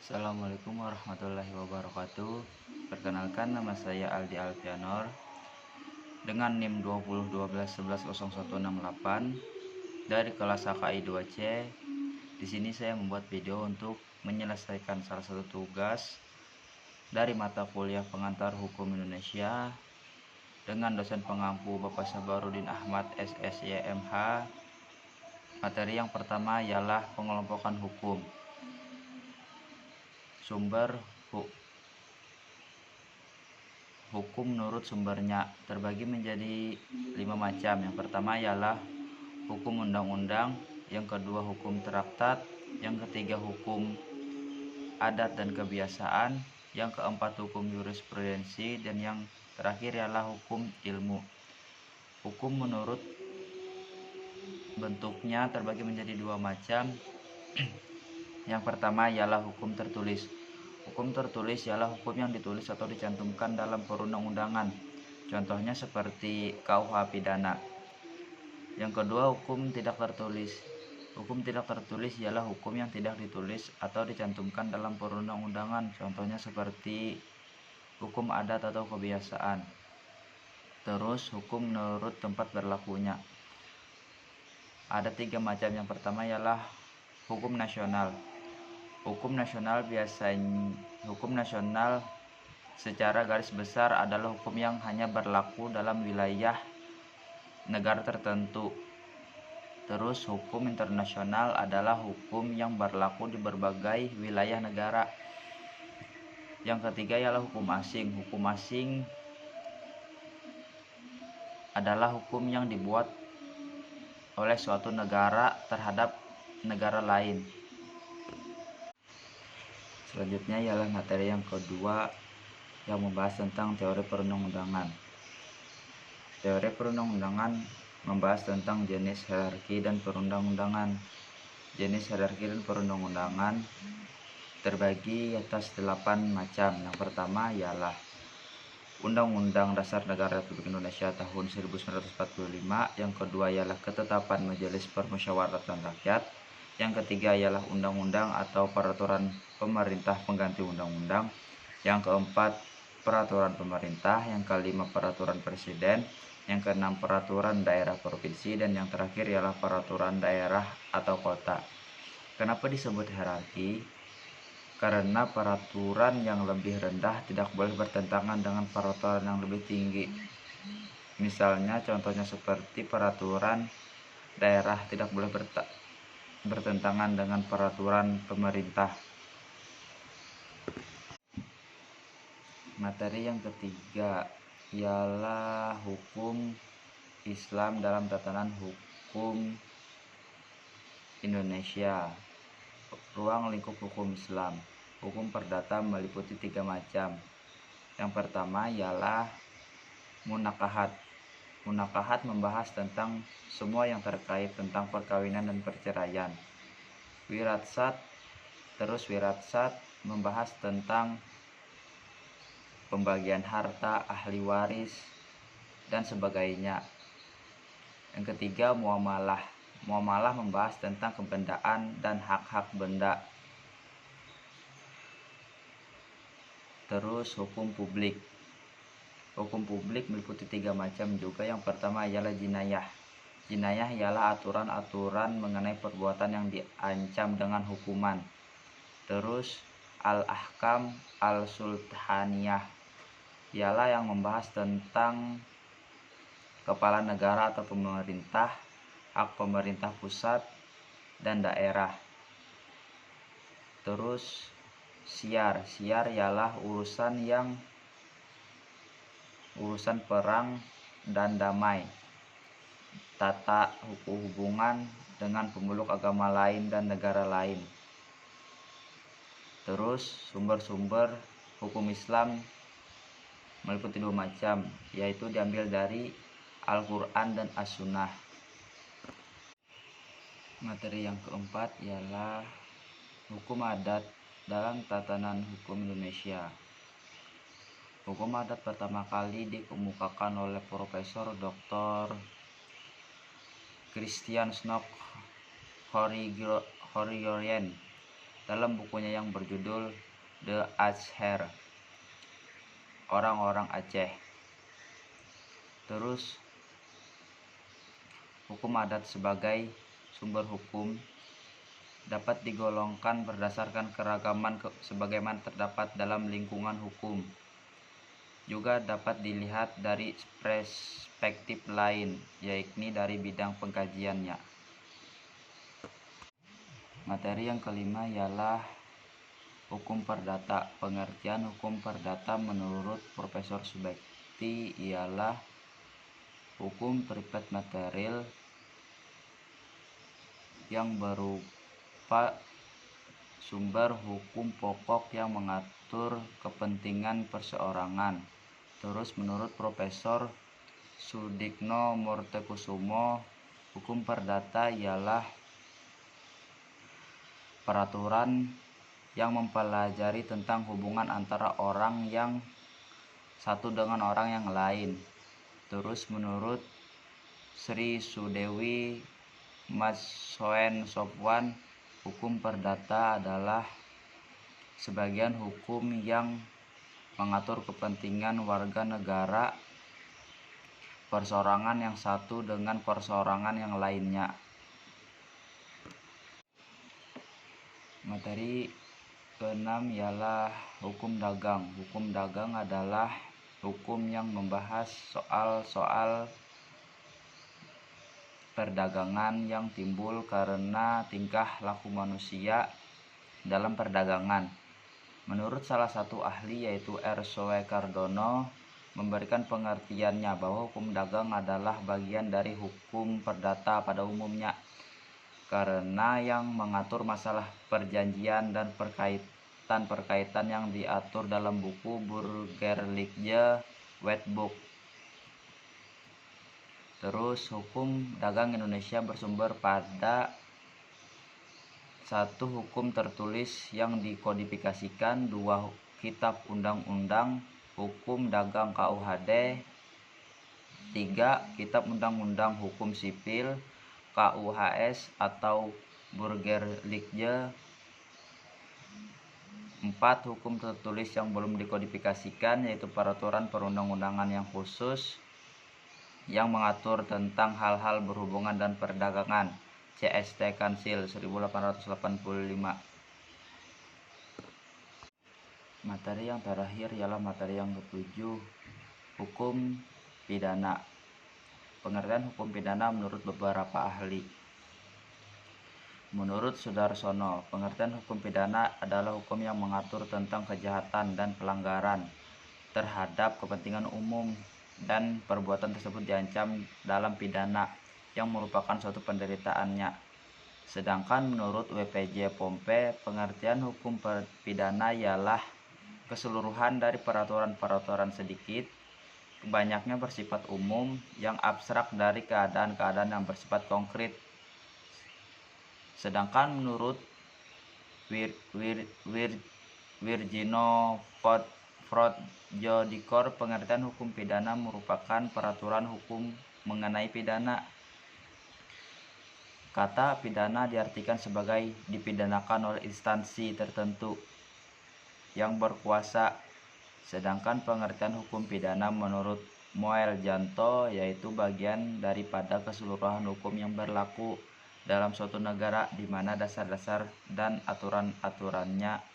Assalamualaikum warahmatullahi wabarakatuh. Perkenalkan, nama saya Aldi Alfianor dengan NIM 2012110168 dari kelas HKI 2C. Di sini saya membuat video untuk menyelesaikan salah satu tugas dari mata kuliah pengantar hukum Indonesia dengan dosen pengampu Bapak Sabarudin Ahmad SSYMH. Materi yang pertama ialah pengelompokan hukum. Sumber hukum menurut sumbernya terbagi menjadi 5 macam. Yang pertama ialah hukum undang-undang, yang kedua hukum traktat, yang ketiga hukum adat dan kebiasaan, yang keempat hukum jurisprudensi, dan yang terakhir ialah hukum ilmu. Hukum menurut bentuknya terbagi menjadi 2 macam. Yang pertama ialah hukum tertulis. Hukum tertulis ialah hukum yang ditulis atau dicantumkan dalam perundang-undangan. Contohnya seperti KUH pidana. Yang kedua, hukum tidak tertulis. Hukum tidak tertulis ialah hukum yang tidak ditulis atau dicantumkan dalam perundang-undangan. Contohnya seperti hukum adat atau kebiasaan. Terus, hukum menurut tempat berlakunya. Ada 3 macam. Yang pertama ialah hukum nasional. Hukum nasional secara garis besar adalah hukum yang hanya berlaku dalam wilayah negara tertentu. Terus hukum internasional adalah hukum yang berlaku di berbagai wilayah negara. Yang ketiga ialah hukum asing. Hukum asing adalah hukum yang dibuat oleh suatu negara terhadap negara lain. Selanjutnya ialah materi yang kedua yang membahas tentang teori perundang-undangan. Teori perundang-undangan membahas tentang jenis hierarki dan perundang-undangan. Jenis hierarki dan perundang-undangan terbagi atas 8 macam. Yang pertama ialah Undang-Undang Dasar Negara Republik Indonesia tahun 1945. Yang kedua ialah Ketetapan Majelis Permusyawaratan Rakyat. Yang ketiga ialah undang-undang atau peraturan pemerintah pengganti undang-undang. Yang keempat, peraturan pemerintah. Yang kelima, peraturan presiden. Yang keenam, peraturan daerah provinsi. Dan yang terakhir ialah peraturan daerah atau kota. Kenapa disebut hierarki? Karena peraturan yang lebih rendah tidak boleh bertentangan dengan peraturan yang lebih tinggi. Misalnya, contohnya seperti peraturan daerah tidak boleh bertentangan dengan peraturan pemerintah. Materi yang ketiga ialah hukum Islam dalam tatanan hukum Indonesia. Ruang lingkup hukum Islam. Hukum perdata meliputi 3 macam. Yang pertama ialah munakahat. Munakahat membahas tentang semua yang terkait tentang perkawinan dan perceraian. Wiratsat membahas tentang pembagian harta, ahli waris, dan sebagainya. Yang ketiga, muamalah. Muamalah membahas tentang kebendaan dan hak-hak benda. Terus hukum publik. Hukum publik meliputi 3 macam juga. Yang pertama ialah jinayah. Jinayah ialah aturan-aturan mengenai perbuatan yang diancam dengan hukuman. Terus al-ahkam al-sultaniyah ialah yang membahas tentang kepala negara atau pemerintah, hak pemerintah pusat dan daerah. Terus syiar ialah urusan perang dan damai, tata hubungan dengan pemeluk agama lain dan negara lain. Terus sumber-sumber hukum Islam meliputi 2 macam, yaitu diambil dari Al-Quran dan As-Sunnah. Materi yang keempat ialah hukum adat dalam tatanan hukum Indonesia. Hukum adat pertama kali dikemukakan oleh Profesor Dr. Christian Snook Horigorien dalam bukunya yang berjudul The Aceh, orang-orang Aceh. Terus hukum adat sebagai sumber hukum dapat digolongkan berdasarkan keragaman sebagaimana terdapat dalam lingkungan hukum. Juga dapat dilihat dari perspektif lain, yakni dari bidang pengkajiannya. Materi yang kelima ialah hukum perdata. Pengertian hukum perdata menurut Profesor Subekti ialah hukum privat material yang berupa sumber hukum pokok yang mengatur kepentingan perseorangan. Terus menurut Profesor Sudikno Murtekusumo, hukum perdata ialah peraturan yang mempelajari tentang hubungan antara orang yang satu dengan orang yang lain. Terus menurut Sri Sudewi Masoen Sopwan, hukum perdata adalah sebagian hukum yang mengatur kepentingan warga negara perseorangan yang satu dengan perseorangan yang lainnya. Materi keenam ialah hukum dagang. Hukum dagang adalah hukum yang membahas soal-soal perdagangan yang timbul karena tingkah laku manusia dalam perdagangan. Menurut salah satu ahli yaitu R. Soe Cardono memberikan pengertiannya bahwa hukum dagang adalah bagian dari hukum perdata pada umumnya karena yang mengatur masalah perjanjian dan perkaitan yang diatur dalam buku Burgerlijke Wetboek. Terus hukum dagang Indonesia bersumber pada satu hukum tertulis yang dikodifikasikan, dua kitab undang-undang hukum dagang KUHD, tiga kitab undang-undang hukum sipil KUHS atau Burgerlijke, empat hukum tertulis yang belum dikodifikasikan yaitu peraturan perundang-undangan yang khusus yang mengatur tentang hal-hal berhubungan dan perdagangan CST Kansil 1885. Materi yang terakhir ialah materi yang ketujuh, hukum pidana. Pengertian hukum pidana menurut beberapa ahli. Menurut Sudarsono, pengertian hukum pidana adalah hukum yang mengatur tentang kejahatan dan pelanggaran terhadap kepentingan umum dan perbuatan tersebut diancam dalam pidana yang merupakan suatu penderitaannya. Sedangkan menurut WPJ Pompe, pengertian hukum pidana ialah keseluruhan dari peraturan-peraturan sedikit, banyaknya bersifat umum, yang abstrak dari keadaan-keadaan yang bersifat konkret. Sedangkan menurut Virgino Frodjodikor, pengertian hukum pidana merupakan peraturan hukum mengenai pidana. Kata pidana diartikan sebagai dipidanakan oleh instansi tertentu yang berkuasa. Sedangkan pengertian hukum pidana menurut Moel Janto yaitu bagian daripada keseluruhan hukum yang berlaku dalam suatu negara di mana dasar-dasar dan aturan-aturannya